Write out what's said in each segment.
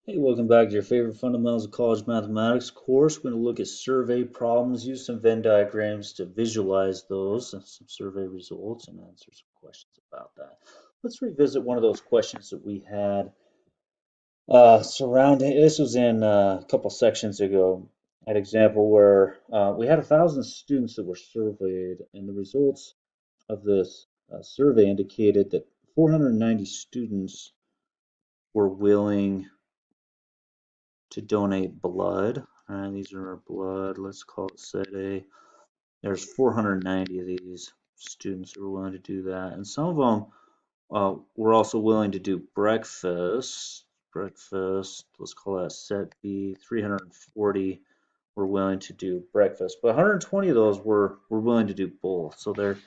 Hey, welcome back to your favorite Fundamentals of College Mathematics course. We're going to look at survey problems, use some Venn diagrams to visualize those and some survey results and answer some questions about that. Let's revisit one of those questions that we had surrounding. This was in a couple sections ago. An example where we had 1,000 students that were surveyed, and the results of this survey indicated that 490 students were willing to donate blood. These are blood. Let's call it set A. There's 490 of these students who are willing to do that, and some of them were also willing to do breakfast. Breakfast. Let's call that set B. 340 were willing to do breakfast, but 120 of those were willing to do both. So they're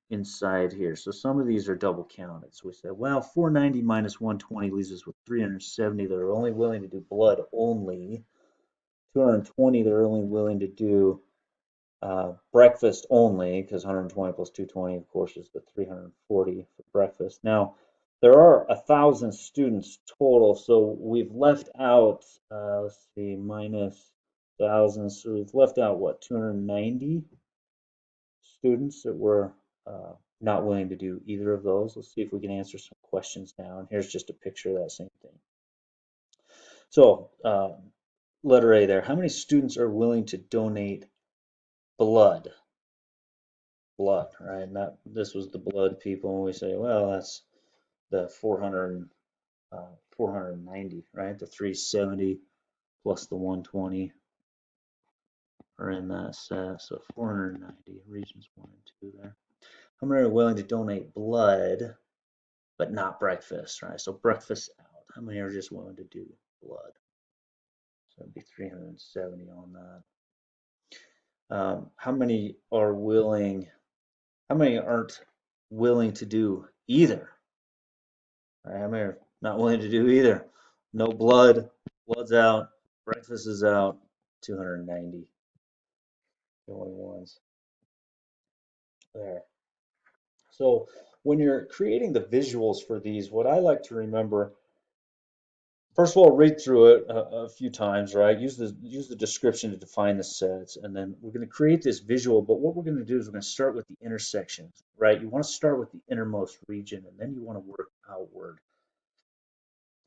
inside here. So some of these are double counted. So we said, well, 490 minus 120 leaves us with 370 that are only willing to do blood only. 220 they're only willing to do breakfast only, because 120 plus 220 of course is the 340 for breakfast. Now there are 1,000 students total, so we've left out let's see, minus 1,000, so we've left out what, 290 students that were not willing to do either of those. Let's see if we can answer some questions now, and here's just a picture of that same thing. So letter A there, how many students are willing to donate blood? Blood, right? And that this was the blood people, and we say, well, that's the 490, right? The 370 plus the 120 are in that set, so 490, regions 1 and 2 there. How many are willing to donate blood, but not breakfast, right? So breakfast out. How many are just willing to do blood? So it'd be 370 on that. How many are willing? How many aren't willing to do either? I'm here. Not willing to do either. No blood. Blood's out. Breakfast is out. 290. The only ones there. So when you're creating the visuals for these, what I like to remember, first of all, read through it a few times, right? Use the description to define the sets, and then we're going to create this visual. But what we're going to do is we're going to start with the intersections, right? You want to start with the innermost region, and then you want to work outward.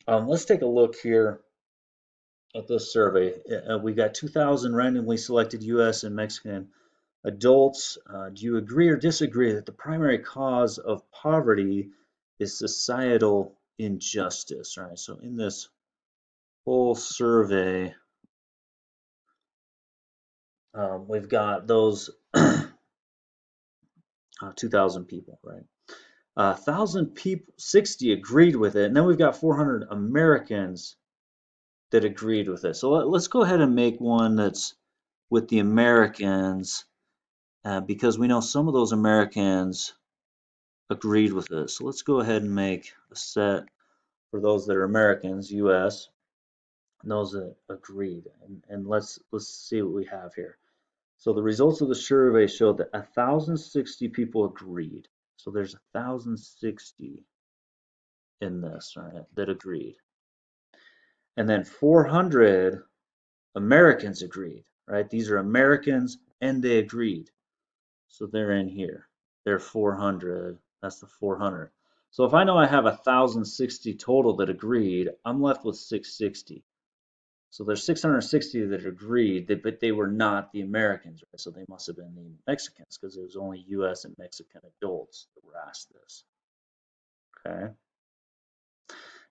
Let's take a look here at this survey. We got 2,000 randomly selected U.S. and Mexican adults. Do you agree or disagree that the primary cause of poverty is societal injustice? All right, so in this whole survey, we've got those 2,000 people, right? 1,000 people, 60 agreed with it, and then we've got 400 Americans that agreed with it. So let's go ahead and make one that's with the Americans, because we know some of those Americans agreed with it. So let's go ahead and make a set for those that are Americans, US, and those that agreed. And let's see what we have here. So the results of the survey showed that 1,060 people agreed. So there's 1,060 in this, right, that agreed. And then 400 Americans agreed, right? These are Americans and they agreed. So they're in here. They're 400. That's the 400. So if I know I have 1,060 total that agreed, I'm left with 660. So there's 660 that agreed, but they were not the Americans, right? So they must have been the Mexicans, because it was only U.S. and Mexican adults that were asked this. Okay.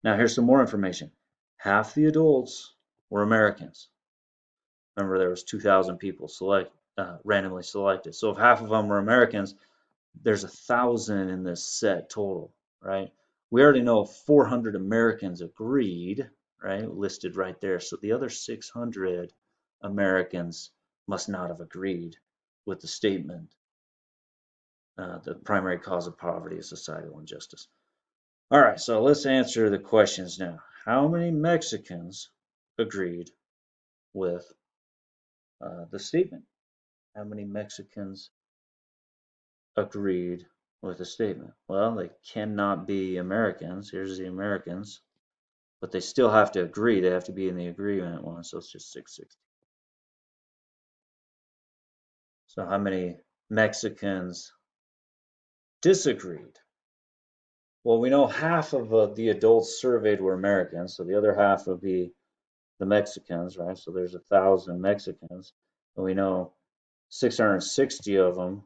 Now here's some more information. Half the adults were Americans. Remember, there was 2,000 people randomly selected. So if half of them were Americans, there's 1,000 in this set total, right? We already know 400 Americans agreed, right? Listed right there. So the other 600 Americans must not have agreed with the statement, the primary cause of poverty is societal injustice. All right, so let's answer the questions now. How many Mexicans agreed with the statement? How many Mexicans agreed with the statement? Well, they cannot be Americans. Here's the Americans. but they still have to agree. They have to be in the agreement one, so it's just 660. So how many Mexicans disagreed? Well, we know half of the adults surveyed were Americans, so the other half would be the Mexicans, right? So there's 1,000 Mexicans, and we know 660 of them,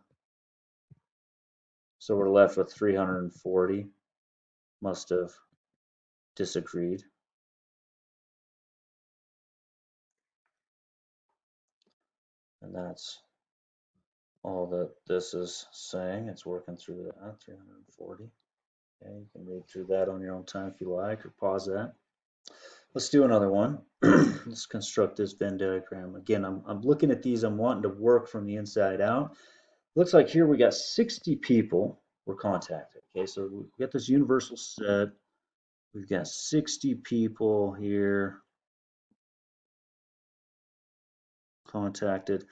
so we're left with 340 must have disagreed. And that's all that this is saying. It's working through that, 340. Okay, you can read through that on your own time if you like, or pause that. Let's do another one. Let's construct this Venn diagram. Again, I'm looking at these, I'm wanting to work from the inside out. Looks like here we got 60 people were contacted. Okay, so we got this universal set. We've got 60 people here contacted.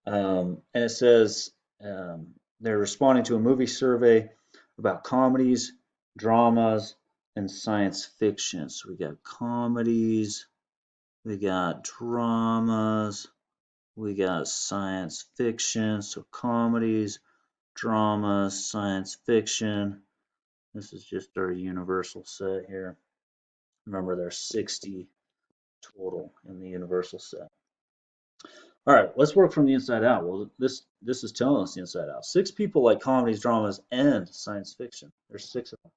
And it says they're responding to a movie survey about comedies, dramas, and science fiction. So we got comedies, we got dramas, we got science fiction. So comedies, dramas, science fiction. This is just our universal set here. Remember, there's 60 total in the universal set. All right, let's work from the inside out. Well, this is telling us the inside out. 6 people like comedies, dramas, and science fiction. There's 6 of them.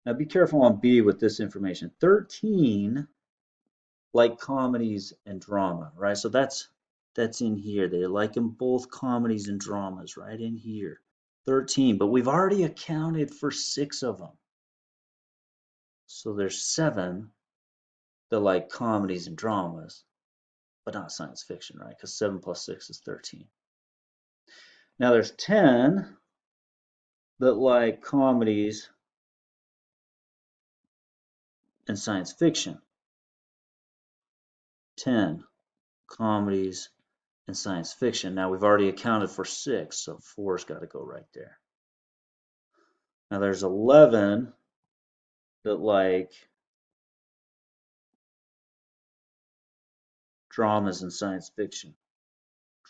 Now be careful on B with this information. 13 like comedies and drama, right? So that's in here. They like them both comedies and dramas, right in here. 13, but we've already accounted for 6 of them. So there's 7 that like comedies and dramas, but not science fiction, right? Because 7 plus 6 is 13. Now there's 10 that like comedies and science fiction. 10 comedies and science fiction. Now we've already accounted for 6, so 4's got to go right there. Now there's 11 that like dramas and science fiction.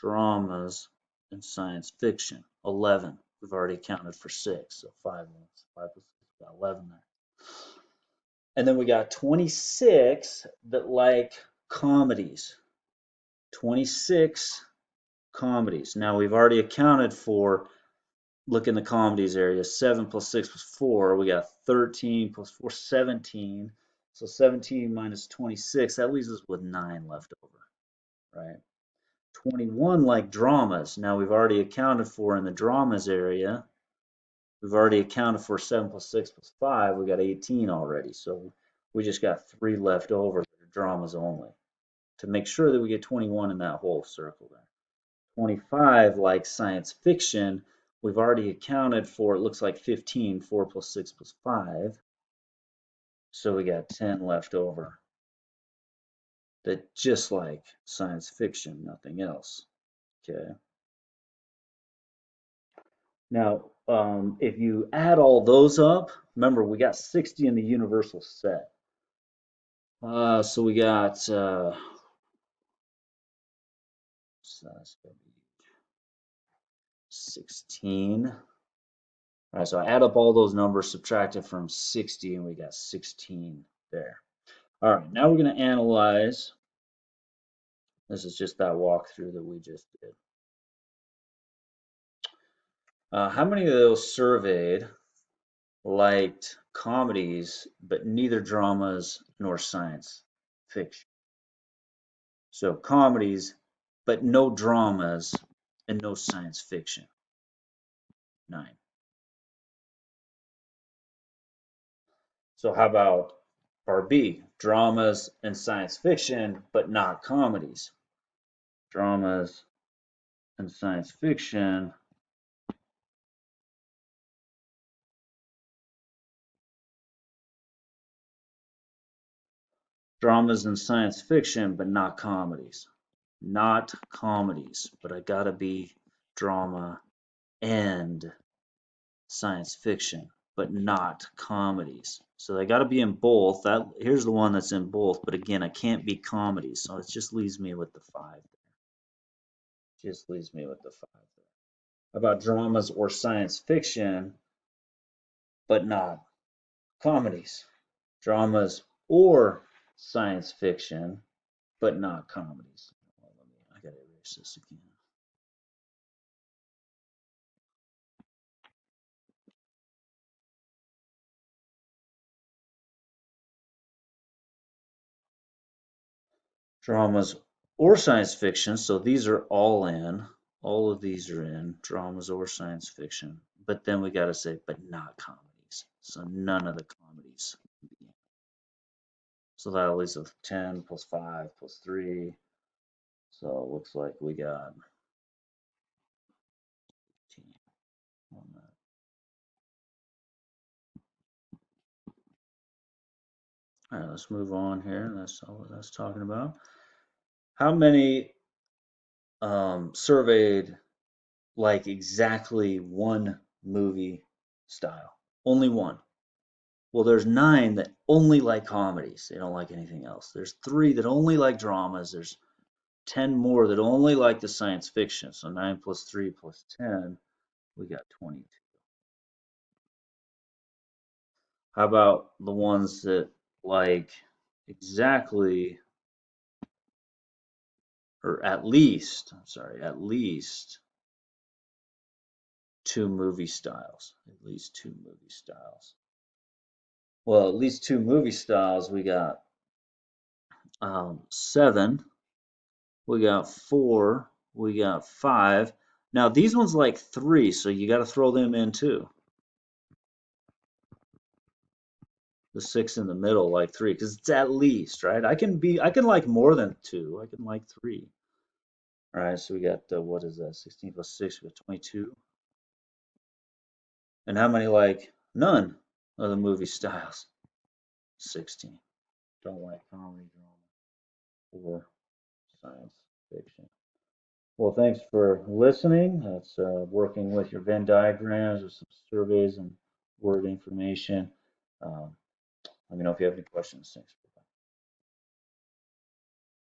Dramas and science fiction. 11. We've already accounted for 6, so 5 minutes. 5 plus 6, got 11 there. And then we got 26 that like comedies. 26 comedies. Now we've already accounted for, look in the comedies area, 7 plus 6 plus 4. We got 13 plus 4, 17. So 17 minus 26, that leaves us with 9 left over, right? 21 like dramas. Now we've already accounted for in the dramas area. We've already accounted for 7 plus 6 plus 5. We got 18 already. So we just got 3 left over for dramas only to make sure that we get 21 in that whole circle there. 25 like science fiction. We've already accounted for, it looks like 15, 4 plus 6 plus 5. So we got 10 left over. That just like science fiction, nothing else. Okay. Now, if you add all those up, remember we got 60 in the universal set. So we got, so that's gonna be 16. All right, so I add up all those numbers, subtract it from 60, and we got 16 there. All right, now we're going to analyze. This is just that walkthrough that we just did. How many of those surveyed liked comedies, but neither dramas nor science fiction? So comedies, but no dramas and no science fiction. 9. So how about part B? Dramas and science fiction, but not comedies. Dramas and science fiction, dramas and science fiction, but not comedies. Not comedies, but I gotta be drama and science fiction, but not comedies. So they got to be in both. That here's the one that's in both, but again, I can't be comedies, so it just leaves me with the five. Just leaves me with the five there. About dramas or science fiction, but not comedies. Dramas or science fiction, but not comedies. Well, I gotta erase this again. Dramas or science fiction. So these are all in. All of these are in dramas or science fiction. But then we got to say, but not comedies. So none of the comedies. So that leaves us 10 plus 5 plus 3. So it looks like we got 15 on that. All right, let's move on here. That's all that's talking about. How many surveyed like exactly one movie style? Only one. Well, there's 9 that only like comedies. They don't like anything else. There's 3 that only like dramas. There's 10 more that only like the science fiction. So 9 plus 3 plus 10, we got 22. How about the ones that like exactly, or at least, I'm sorry, at least 2 movie styles? At least 2 movie styles. Well, at least 2 movie styles, we got 7. We got 4. We got 5. Now these ones like 3, so you got to throw them in too. The 6 in the middle like 3, because it's at least, right? I can like more than 2. I can like 3. All right, so we got what is that? 16 plus 6, we got 22. And how many like none of the movie styles? 16. Don't like comedy, drama, or science fiction. Well, thanks for listening. That's working with your Venn diagrams or some surveys and word information. Um, Let me know if you have any questions. Thanks.